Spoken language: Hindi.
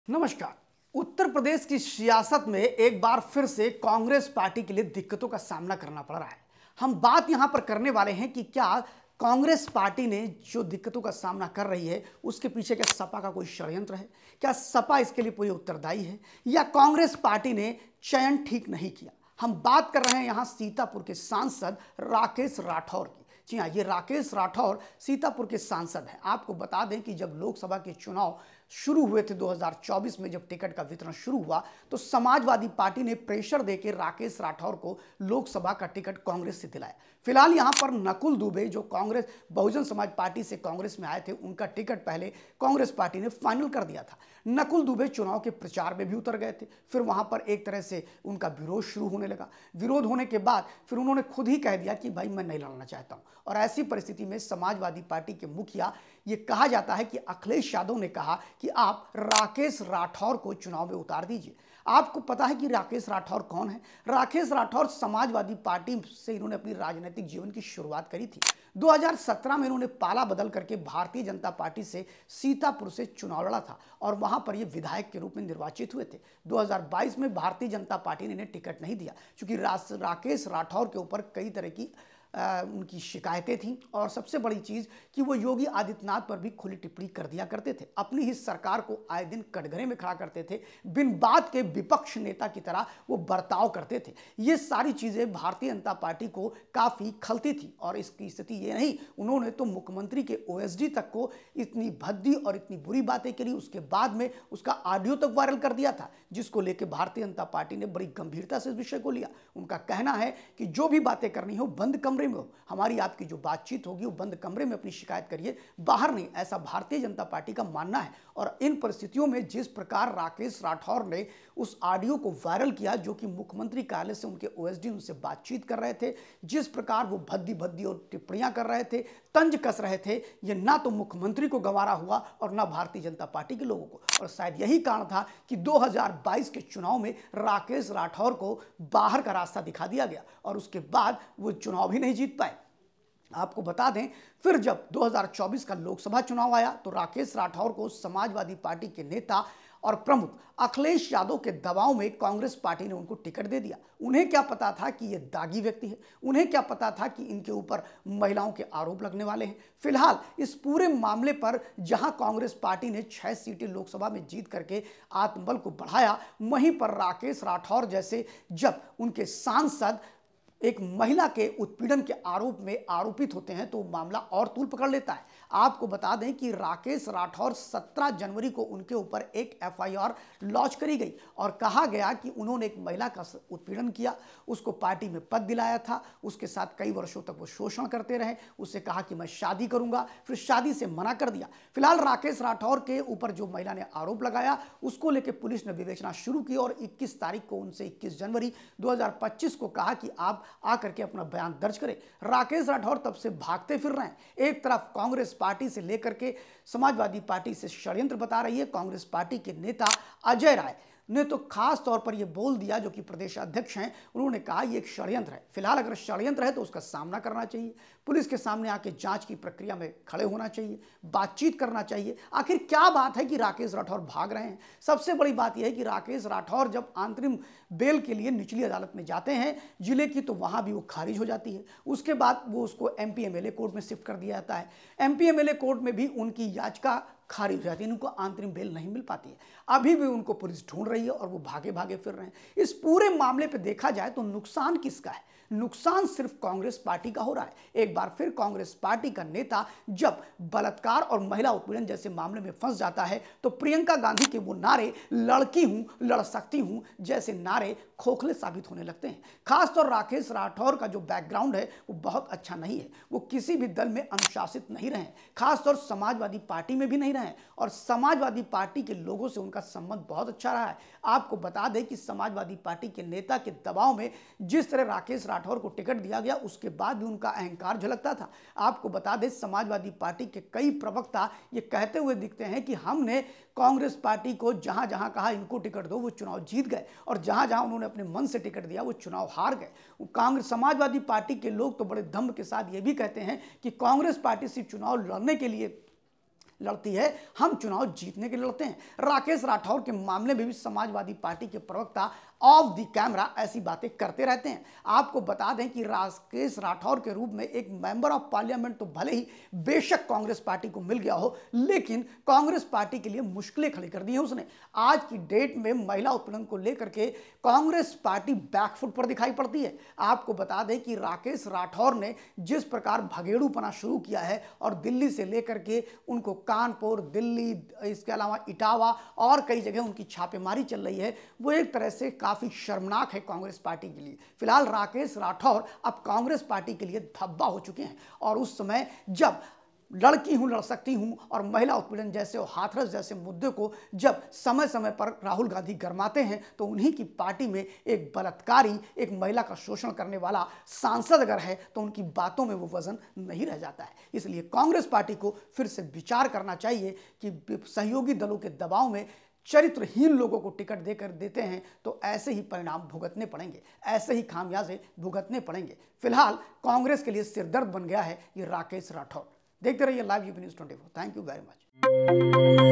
नमस्कार। उत्तर प्रदेश की सियासत में एक बार फिर से कांग्रेस पार्टी के लिए दिक्कतों का सामना करना पड़ रहा है। हम बात यहां पर करने वाले हैं कि क्या कांग्रेस पार्टी ने जो दिक्कतों का सामना कर रही है उसके पीछे क्या सपा का कोई षड्यंत्र है, क्या सपा इसके लिए पूरी उत्तरदायी है, या कांग्रेस पार्टी ने चयन ठीक नहीं किया। हम बात कर रहे हैं यहां सीतापुर के सांसद राकेश राठौर की। जी हाँ, ये राकेश राठौर सीतापुर के सांसद हैं। आपको बता दें कि जब लोकसभा के चुनाव शुरू हुए थे 2024 में, जब टिकट का वितरण शुरू हुआ तो समाजवादी पार्टी ने प्रेशर देकर राकेश राठौर को लोकसभा का टिकट कांग्रेस से दिलाया। फिलहाल यहां पर नकुल दुबे जो कांग्रेस बहुजन समाज पार्टी से कांग्रेस में आए थे, उनका टिकट पहले कांग्रेस पार्टी ने फाइनल कर दिया था। नकुल दुबे चुनाव के प्रचार में भी उतर गए थे। फिर वहां पर एक तरह से उनका विरोध शुरू होने लगा। विरोध होने के बाद फिर उन्होंने खुद ही कह दिया कि भाई मैं नहीं लड़ना चाहता हूं। और ऐसी परिस्थिति में समाजवादी पार्टी के मुखिया, ये कहा जाता है कि अखिलेश यादव ने कहा कि आप राकेश राठौर को चुनाव में उतार दीजिए। आपको पता है कि राकेश राठौर कौन है? राकेश राठौर समाजवादी पार्टी से इन्होंने अपनी राजनीतिक जीवन की शुरुआत करी थी। 2017 में इन्होंने पाला बदल करके भारतीय जनता पार्टी से सीतापुर से चुनाव लड़ा था और वहां पर ये विधायक के रूप में निर्वाचित हुए थे। 2022 में भारतीय जनता पार्टी ने इन्हें टिकट नहीं दिया क्योंकि राकेश राठौर के ऊपर कई तरह की उनकी शिकायतें थीं और सबसे बड़ी चीज़ कि वो योगी आदित्यनाथ पर भी खुली टिप्पणी कर दिया करते थे। अपनी ही सरकार को आए दिन कटघरे में खड़ा करते थे। बिन बात के विपक्ष नेता की तरह वो बर्ताव करते थे। ये सारी चीज़ें भारतीय जनता पार्टी को काफ़ी खलती थी और इसकी स्थिति ये नहीं, उन्होंने तो मुख्यमंत्री के ओएसडी तक को इतनी भद्दी और इतनी बुरी बातें करी। उसके बाद में उसका ऑडियो तक वायरल कर दिया था, जिसको लेकर भारतीय जनता पार्टी ने बड़ी गंभीरता से इस विषय को लिया। उनका कहना है कि जो भी बातें करनी हो बंद कमरे में हो, हमारी आपकी जो बातचीत होगी वो बंद कमरे में अपनी शिकायत करिए, बाहर नहीं। ऐसा भारतीय जनता पार्टी का मानना है। और इन परिस्थितियों में जिस प्रकार राकेश राठौर ने उस ऑडियो को वायरल किया, जो कि मुख्यमंत्री कार्यालय से उनके ओएसडी उनसे बातचीत कर रहे थे, जिस प्रकार वो भद्दी भद्दी और टिप्पणियां कर रहे थे, तंज कस रहे थे, ये ना तो मुख्यमंत्री को गंवारा हुआ और ना भारतीय जनता पार्टी के लोगों को। और शायद यही कारण था कि 2022 के चुनाव में राकेश राठौर को बाहर का रास्ता दिखा दिया गया और उसके बाद वो चुनाव भी नहीं जीत पाए। आपको बता दें, फिर जब 2024 का लोकसभा चुनाव आया तो राकेश राठौर को समाजवादी पार्टी के नेता और प्रमुख अखिलेश यादव के दबाव में कांग्रेस पार्टी ने उनको टिकट दे दिया। उन्हें क्या पता था कि ये दागी व्यक्ति है, उन्हें क्या पता था कि इनके ऊपर महिलाओं के आरोप लगने वाले हैं। फिलहाल इस पूरे मामले पर जहां कांग्रेस पार्टी ने 6 सीटें लोकसभा में जीत करके आत्मबल को बढ़ाया, वहीं पर राकेश राठौर जैसे जब उनके सांसद एक महिला के उत्पीड़न के आरोप में आरोपित होते हैं तो मामला और तूल पकड़ लेता है। आपको बता दें कि राकेश राठौर 17 जनवरी को उनके ऊपर एक एफआईआर लॉन्च करी गई और कहा गया कि उन्होंने एक महिला का उत्पीड़न किया, उसको पार्टी में पद दिलाया था, उसके साथ कई वर्षों तक वो शोषण करते रहे, उससे कहा कि मैं शादी करूंगा, फिर शादी से मना कर दिया। फिलहाल राकेश राठौर के ऊपर जो महिला ने आरोप लगाया उसको लेकर पुलिस ने विवेचना शुरू की और 21 तारीख को उनसे 21 जनवरी 2025 को कहा कि आप आकर के अपना बयान दर्ज करें। राकेश राठौर तब से भागते फिर रहे हैं। एक तरफ कांग्रेस पार्टी से लेकर के समाजवादी पार्टी से षड्यंत्र बता रही है। कांग्रेस पार्टी के नेता अजय राय ने तो खास तौर पर यह बोल दिया, जो कि प्रदेश अध्यक्ष हैं, उन्होंने कहा यह एक षड्यंत्र है। फिलहाल अगर षड्यंत्र है तो उसका सामना करना चाहिए, पुलिस के सामने आके जांच की प्रक्रिया में खड़े होना चाहिए, बातचीत करना चाहिए। आखिर क्या बात है कि राकेश राठौर भाग रहे हैं? सबसे बड़ी बात यह है कि राकेश राठौर जब अंतरिम बेल के लिए निचली अदालत में जाते हैं जिले की, तो वहां भी वो खारिज हो जाती है। उसके बाद वो उसको एमपी एमएलए कोर्ट में शिफ्ट कर दिया जाता है। एमपी एमएलए कोर्ट में भी उनकी याचिका खारिज हो जाती है, उनको अंतरिम बेल नहीं मिल पाती है। अभी भी उनको पुलिस ढूंढ रही है और वो भागे भागे फिर रहे हैं। इस पूरे मामले पे देखा जाए तो नुकसान किसका है? नुकसान सिर्फ कांग्रेस पार्टी का हो रहा है। एक बार फिर कांग्रेस पार्टी का नेता जब बलात्कार और महिला उत्पीड़न जैसे मामले में फंस जाता है तो प्रियंका गांधी के वो नारे लड़की हूं, लड़ सकती हूं जैसे नारे खोखले साबित होने लगते हैं। खासतौर राकेश राठौर का जो बैकग्राउंड है वो बहुत अच्छा नहीं है। वो किसी भी दल में अनुशासित नहीं रहे, खासतौर समाजवादी पार्टी में भी नहीं रहे और समाजवादी पार्टी के लोगों से उनका संबंध बहुत अच्छा रहा है। आपको बता दें कि समाजवादी पार्टी के नेता के दबाव में जिस तरह राकेश राठौर को टिकट दिया गया, उसके बाद भी उनका अहंकार झलकता था। आपको बता दें समाजवादी पार्टी के कई प्रवक्ता ये कहते हुए दिखते हैं कि हमने कांग्रेस पार्टी को जहां जहां कहा इनको टिकट दो, वो चुनाव जीत गए, और जहां जहां उन्होंने अपने मन से टिकट दिया वो चुनाव हार गए। कांग्रेस समाजवादी पार्टी के लोग तो बड़े दम के साथ ये भी कहते हैं कि कांग्रेस पार्टी सिर्फ चुनाव लड़ने के लिए लड़ती है, हम चुनाव जीतने के लिए लड़ते हैं। राकेश राठौर के मामले में भी समाजवादी पार्टी के प्रवक्ता ऑफ द कैमरा ऐसी बातें करते रहते हैं। आपको बता दें कि राकेश राठौर के रूप में एक मेंबर ऑफ पार्लियामेंट तो भले ही बेशक कांग्रेस पार्टी को मिल गया हो, लेकिन कांग्रेस पार्टी के लिए मुश्किलें खड़ी कर दी हैं उसने। आज की डेट में महिला उत्पीड़न को लेकर के कांग्रेस पार्टी बैकफुट पर दिखाई पड़ती है। आपको बता दें कि राकेश राठौर ने जिस प्रकार भगेड़ूपना शुरू किया है और दिल्ली से लेकर के उनको कानपुर, दिल्ली, इसके अलावा इटावा और कई जगह उनकी छापेमारी चल रही है, वो एक तरह से काफी शर्मनाक है कांग्रेस पार्टी के लिए। फिलहाल राकेश राठौर अब कांग्रेस पार्टी के लिए धब्बा हो चुके हैं और उस समय जब लड़की हूं, लड़ सकती हूं और महिला उत्पीड़न जैसे और हाथरस जैसे मुद्दे को जब समय समय पर राहुल गांधी गरमाते हैं तो उन्हीं की पार्टी में एक बलात्कारी, एक महिला का शोषण करने वाला सांसद अगर है तो उनकी बातों में वो वजन नहीं रह जाता है। इसलिए कांग्रेस पार्टी को फिर से विचार करना चाहिए कि सहयोगी दलों के दबाव में चरित्रहीन लोगों को टिकट देकर देते हैं तो ऐसे ही परिणाम भुगतने पड़ेंगे, ऐसे ही खामियाजे भुगतने पड़ेंगे। फिलहाल कांग्रेस के लिए सिरदर्द बन गया है ये राकेश राठौर। देखते रहिए live UP news 24। Thank you very much.